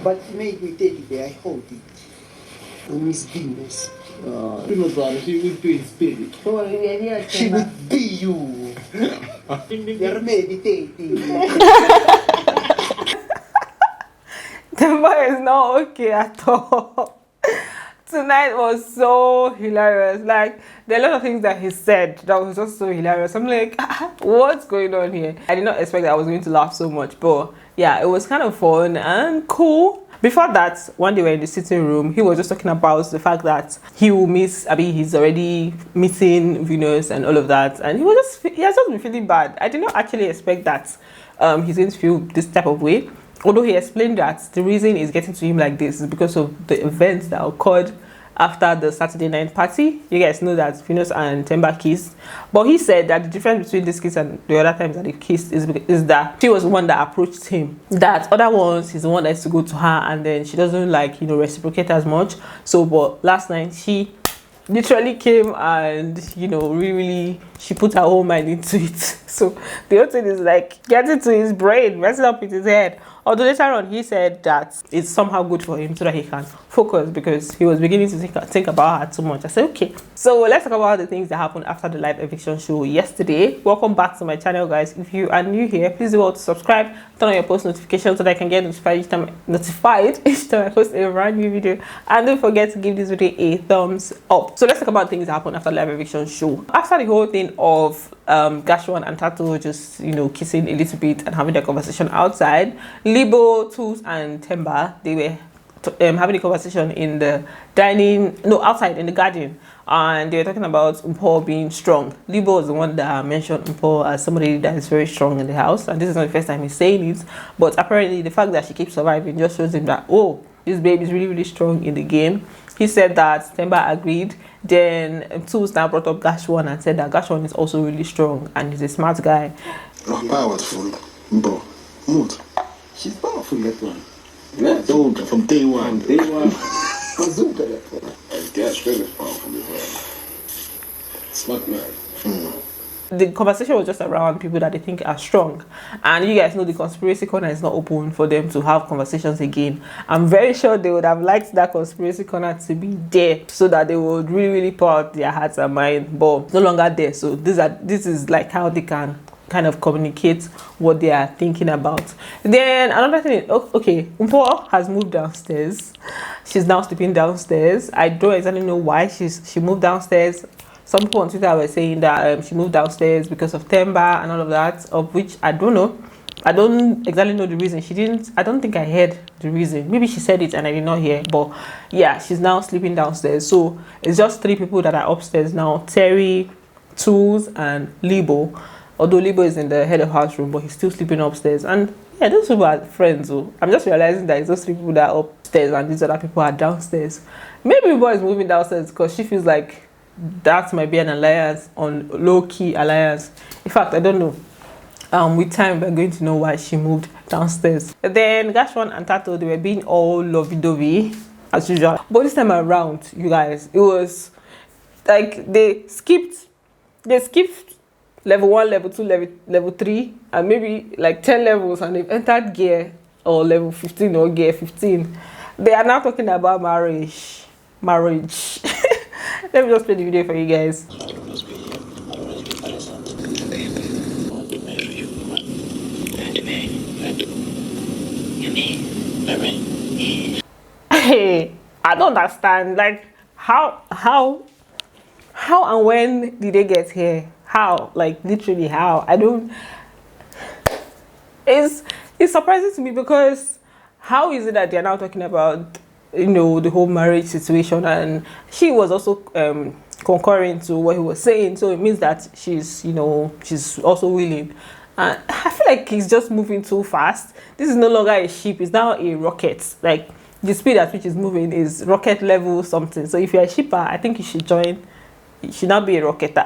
But make me tell you, I hold it. On Miss Venus. Primo brother, she would be in spirit. She would be you. You're meditating. Themba is not okay at all. Tonight was so hilarious. Like, there are a lot of things that he said that was just so hilarious. I'm like, what's going on here? I did not expect that I was going to laugh so much, but yeah, it was kind of fun and cool. Before that, when they were in the sitting room, he was just talking about the fact that he will miss, he's already missing Venus and all of that, and he has just been feeling bad. I did not actually expect that he's going to feel this type of way. Although he explained that the reason it's getting to him like this is because of the events that occurred after the Saturday night party. You guys know that Venus and Themba kissed, but he said that the difference between this kiss and the other times that he kissed is that she was the one that approached him. That other ones, he's the one that has to go to her, and then she doesn't like, you know, reciprocate as much. So, but last night she literally came and, you know, really she put her whole mind into it. So the whole thing is like getting to his brain, messing up with his head. Although later on he said that it's somehow good for him so that he can focus, because he was beginning to think about her too much. I said, okay. So let's talk about the things that happened after the live eviction show yesterday. Welcome back to my channel, guys. If you are new here, please do well to subscribe, turn on your post notifications so that I can get notified each time I post a brand new video. And don't forget to give this video a thumbs up. So let's talk about things that happened after the live eviction show. After the whole thing of Gashwan and Tatu just, you know, kissing a little bit and having their conversation outside, Libo, Tools and Themba, they were having a conversation in the outside in the garden, and they were talking about Mpho being strong. Libo was the one that mentioned Mpho as somebody that is very strong in the house, and this is not the first time he's saying it, but apparently the fact that she keeps surviving just shows him that, oh, this baby is really, really strong in the game. He said that Themba agreed. Then Tools now brought up GASH1 and said that GASH1 is also really strong and he's a smart guy. Powerful, bro. Mood. She's powerful, that one. Yeah, from day one. From day one. And Gash is powerful as well. Smart man. The conversation was just around people that they think are strong, and you guys know the conspiracy corner is not open for them to have conversations again. I'm very sure they would have liked that conspiracy corner to be there so that they would really pour out their hearts and mind, but it's no longer there. So this is like how they can kind of communicate what they are thinking about. Then another thing is, okay, Mpho has moved downstairs. She's now sleeping downstairs. I don't exactly know why she moved downstairs. Some people on Twitter were saying that she moved downstairs because of Themba and all of that, of which I don't know. I don't exactly know the reason. I don't think I heard the reason. Maybe she said it and I did not hear. But yeah, she's now sleeping downstairs. So it's just 3 people that are upstairs now. Terry, Tools, and Libo. Although Libo is in the head of house room, but he's still sleeping upstairs. And yeah, those people are friends. So I'm just realizing that it's those 3 people that are upstairs and these other people are downstairs. Maybe Mpho is moving downstairs because she feels like that might be an alliance, on low-key alliance. In fact, I don't know. With time we're going to know why she moved downstairs. Then Gashwan and Tatu, they were being all lovey-dovey as usual, but this time around, you guys, it was like they skipped level 1, level 2, level 3, and maybe like 10 levels, and they've entered gear or level 15 or gear 15. They are now talking about marriage. Let me just play the video for you guys. Hey, I don't understand. Like, how and when did they get here? How? Like, literally how? I don't. It's surprising to me, because how is it that they're now talking about, you know, the whole marriage situation, and she was also concurring to what he was saying, so it means that she's, you know, she's also willing. And I feel like he's just moving too fast. This is no longer a ship, it's now a rocket. Like, the speed at which it's moving is rocket level something. So if you're a shipper, I think you should join. You should not be a rocketer.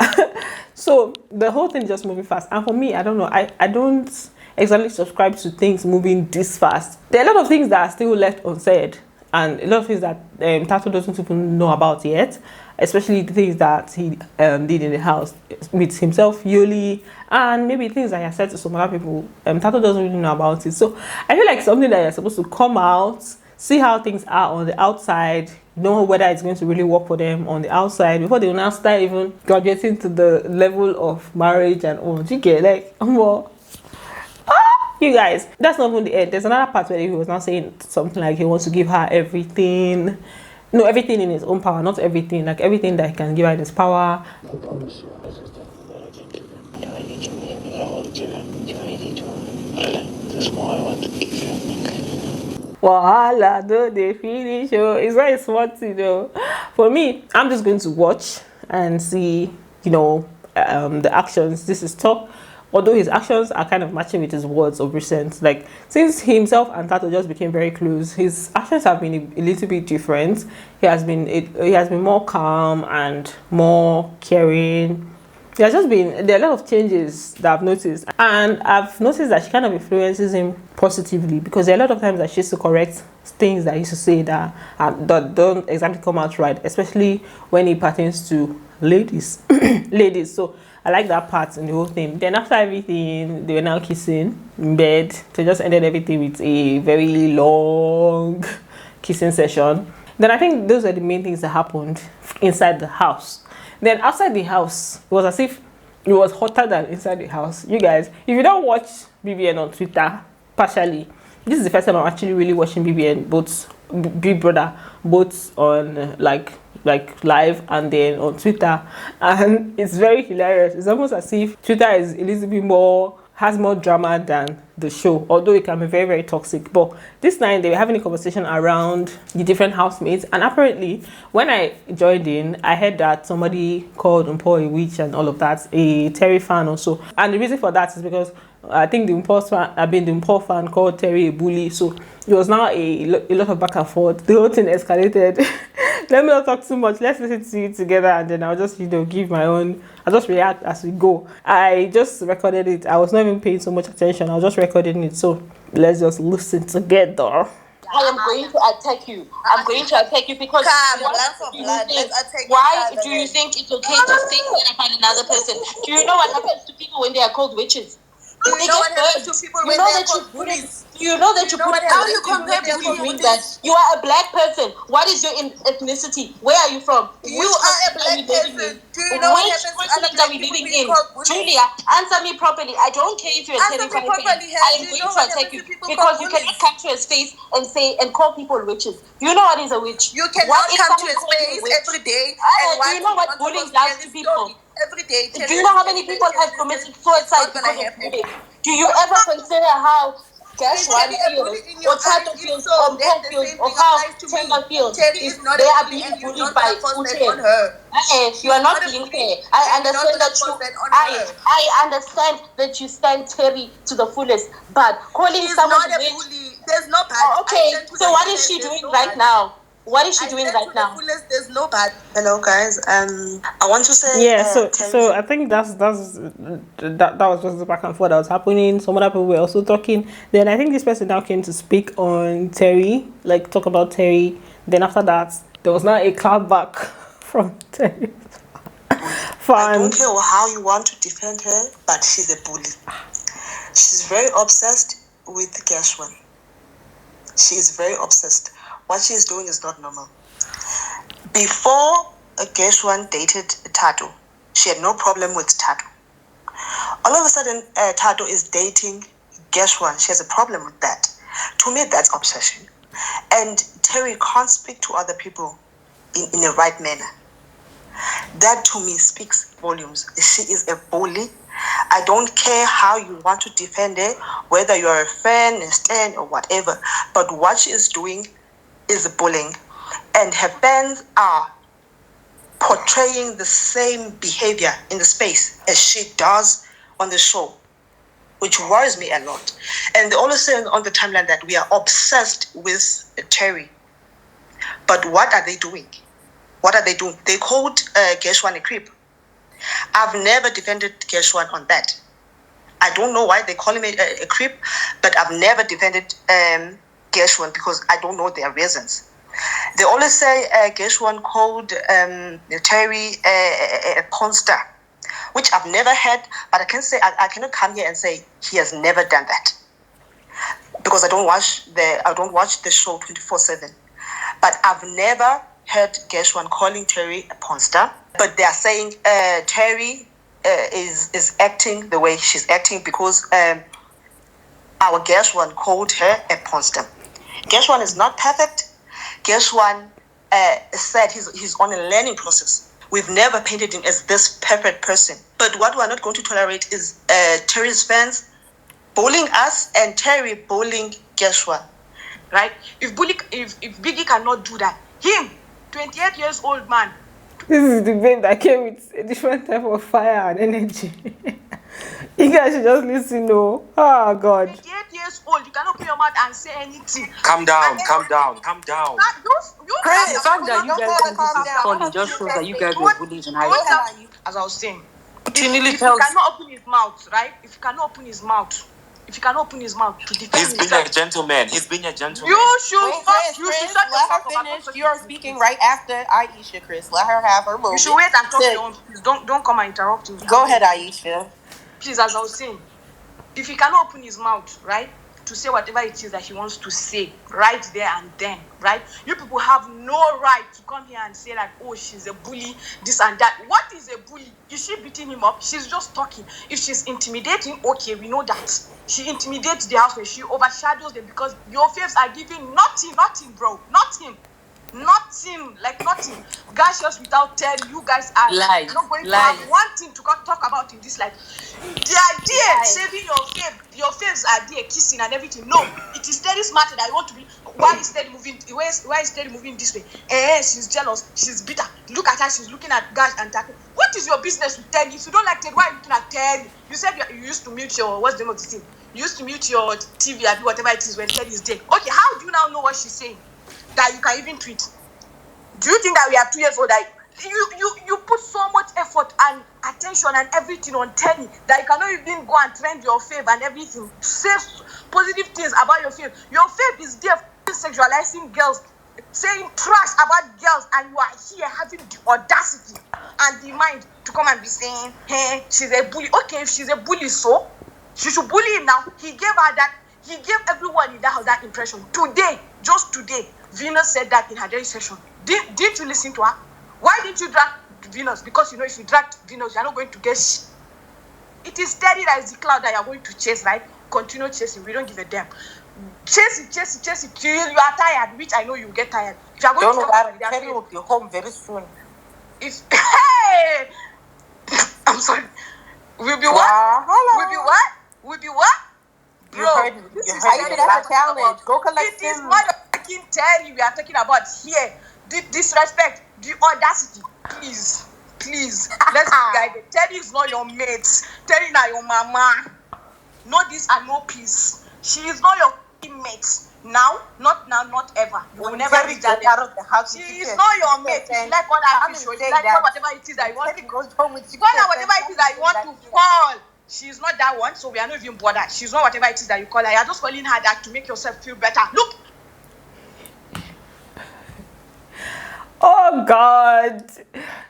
So the whole thing is just moving fast, and for me, I don't know, I don't exactly subscribe to things moving this fast. There are a lot of things that are still left unsaid, and a lot of things that Thato doesn't even know about yet, especially the things that he did in the house with himself, Yoli, and maybe things that he has said to some other people. Thato doesn't really know about it. So I feel like something that you're supposed to come out, see how things are on the outside, know whether it's going to really work for them on the outside before they will now start even graduating to the level of marriage and all. Do you get, like, well, you guys, that's not even the end. There's another part where he was now saying something like he wants to give her everything. No, everything in his own power, not everything, like everything that he can give her in his power. I promise you, this is the that I can give you. You already need to give me all the you already do. There's more I want to give you. Wahala, do they finish? Oh, it's very smart, you know. For me, I'm just going to watch and see, you know, the actions. This is talk. Although his actions are kind of matching with his words of recent, like since himself and Thato just became very close, his actions have been a little bit different. He has been more calm and more caring. There are a lot of changes that I've noticed, and I've noticed that she kind of influences him positively, because there are a lot of times that she used to correct things that he used to say that don't exactly come out right, especially when it pertains to ladies. Ladies. So I like that part in the whole thing. Then after everything, they were now kissing in bed. They just ended everything with a very long kissing session. Then I think those are the main things that happened inside the house. Then outside the house, it was as if it was hotter than inside the house. You guys, if you don't watch BBN on Twitter, partially, this is the first time I'm actually really watching BBN, both Big Brother, both on like live and then on Twitter, and it's very hilarious. It's almost as if Twitter is a little bit more, has more drama than the show, although it can be very, very toxic. But this time they were having a conversation around the different housemates, and apparently when I joined in, I heard that somebody called Mpho a witch and all of that, a Terry fan also. And the reason for that is because I think the Mpho fan called Terry a bully. So it was now a lot of back and forth. The whole thing escalated. Let me not talk too much. Let's listen to it together, and then I'll just, give my own. I'll just react as we go. I just recorded it. I was not even paying so much attention. I was just recording it. So let's just listen together. I am going to attack you. I'm going to attack you because why do you think it's okay to say that about another person? Do you know what happens to people when they are called witches? You know what happens to people when they are called bullies? You know that you put how you compare people doing that. You are a black person. What is your ethnicity? Where are you from? You are a black person. Do you know what happens to other black people being called bullies? Julia, answer me properly. I don't care if you're Answer me properly. I am going to attack you because you cannot come to his face and say and call people witches. Do you know what is a witch? You cannot come to his face every day and do you know what bullying does to people? Every day. Do you know how many people have committed suicide because of bullying? Do you ever consider how GASH1 feels, or Thato feels, or Mpho feels, or how Themba feels? They are being bullied by Mpho. You are not being fair. I understand that I understand that you stand Terry to the fullest, but calling someone a bully, there's no bad. Okay, so what is she doing right now? What is she doing right now? There's no bad. Hello guys. I want to say so I think that was just the back and forth that was happening. Some other people were also talking. Then I think this person now came to speak on Terry, like talk about Terry. Then after that, there was now a clapback from Terry. I don't care how you want to defend her, but she's a bully. She's very obsessed with Gashwan. She is very obsessed. What she is doing is not normal. Before Gashwan dated Thato, she had no problem with Thato. All of a sudden, Thato is dating Gashwan. She has a problem with that. To me, that's obsession. And Terry can't speak to other people in a right manner. That to me speaks volumes. She is a bully. I don't care how you want to defend her, whether you're a fan, a stan, or whatever. But what she is doing is bullying, and her fans are portraying the same behavior in the space as she does on the show, which worries me a lot. And they always say on the timeline that we are obsessed with Terry. But what are they doing? What are they doing? They called Gashwan a creep. I've never defended Gashwan on that. I don't know why they call him a creep, but I've never defended Gashwan because I don't know their reasons. They always say Gashwan called Terry a porn star, which I've never had, but I can say I cannot come here and say he has never done that. because I don't watch the show 24/7. But I've never heard GASH1 calling Terry a pornstar. But they are saying Terry is acting the way she's acting because our GASH1 called her a pornstar. GASH1 is not perfect. GASH1 said he's on a learning process. We've never painted him as this perfect person. But what we're not going to tolerate is Terry's fans bullying us and Terry bullying GASH1. Right? If Biggie cannot do that, him, 28 years old man. This is the babe that came with a different type of fire and energy. You guys should just listen, no. Oh God. 28 years old, you cannot open your mouth and say anything. Calm down. Chris, the fact that you guys think this is funny just shows that you guys were bullies in high school. As I was saying, if Continually he tells. cannot open his mouth, right? If he cannot open his mouth to defend He's been himself, a gentleman. He's been a gentleman. you should Wait, stop. Chris, You should Chris, shut the let fuck her up. finish. You are speaking right after Aisha, Chris. Let her have her moment. You should wait and talk Sit. your own. Please don't come and interrupt me. Go ahead, Aisha. Please, as I was saying, if he cannot open his mouth, right, to say whatever it is that he wants to say right there and then, right? You people have no right to come here and say like, oh, she's a bully, this and that. What is a bully? Is she beating him up? She's just talking. If she's intimidating, okay, we know that. She intimidates the house when she overshadows them because your faves are giving nothing, bro. Nothing, like nothing. Guys, just without telling you guys are Lies, not going to lies. have one thing to talk about in this life. They are there saving your fave. Your faves are there kissing and everything. No, it is very smart that I want to be. Why is Terry moving? Why is Terry moving this way? She's jealous. She's bitter. Look at her. She's looking at Gash and Tatu. What is your business with Terry? If you don't like Terry, why are you looking at Terry? You said you used to mute your what's the name of the thing? You used to mute your TV and do whatever it is when Terry is there. Okay, how do you now know what she's saying? That you can even tweet. Do you think that we are 2 years old? That you put so much effort and attention and everything on Terry that you cannot even go and trend your fave and everything. Say positive things about your fave. Your fave is there sexualizing girls, saying trash about girls, and you are here having the audacity and the mind to come and be saying, hey, she's a bully. Okay, if she's a bully, so she should bully him now. He gave her that. He gave everyone in that house that impression. Today, just today, Venus said that in her daily session. Didn't you listen to her? Why didn't you drag Venus? Because you know if you drag Venus, you're not going to get It is steady that is the cloud that you're going to chase, right? Continue chasing. We don't give a damn. Chase it till you are tired, which I know you get tired. If you're going Don't to worry, Terry will be home very soon. Hey! I'm sorry. We'll be what? Hello. We'll be what? Bro, You heard that's a challenge. Go collect it is him. not a fucking Terry we are talking about here. The disrespect, the audacity. Please. Let's be guided. Terry is not your mate. Terry not your mama. No this and no peace. She is not your mate. Now, not ever. You will never Terry reach that goes out of the house, She you is can- not your mate. you can- You like what I show. You say like that. whatever it is that you want Terry to goes home with you. call her whatever it is that you want to call. She's not that one, so we are not even bothered. She's not whatever it is that you call her. You're just calling her that to make yourself feel better. Look. Oh God.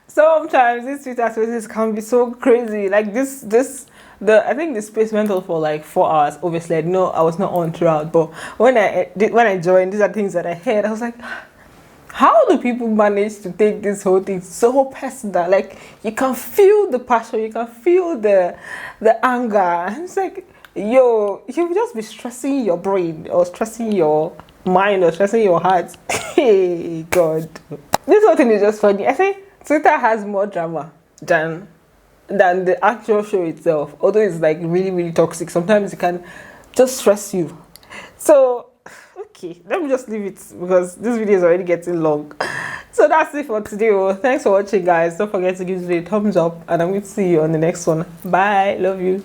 Sometimes these Twitter spaces can be so crazy. Like I think the space went on for like 4 hours. Obviously, I know I was not on throughout, but when I joined, these are things that I heard. I was like, how do people manage to take this whole thing so personal? Like you can feel the passion, you can feel the anger. And it's like, yo, you just be stressing your brain or stressing your mind or stressing your heart. Hey God, this whole thing is just funny. I think Twitter has more drama than the actual show itself. Although it's like really, really toxic. Sometimes it can just stress you. So okay, let me just leave it because this video is already getting long. So that's it for today. Well, thanks for watching, guys. Don't forget to give this video a thumbs up, and I'm going to see you on the next one. Bye. Love you.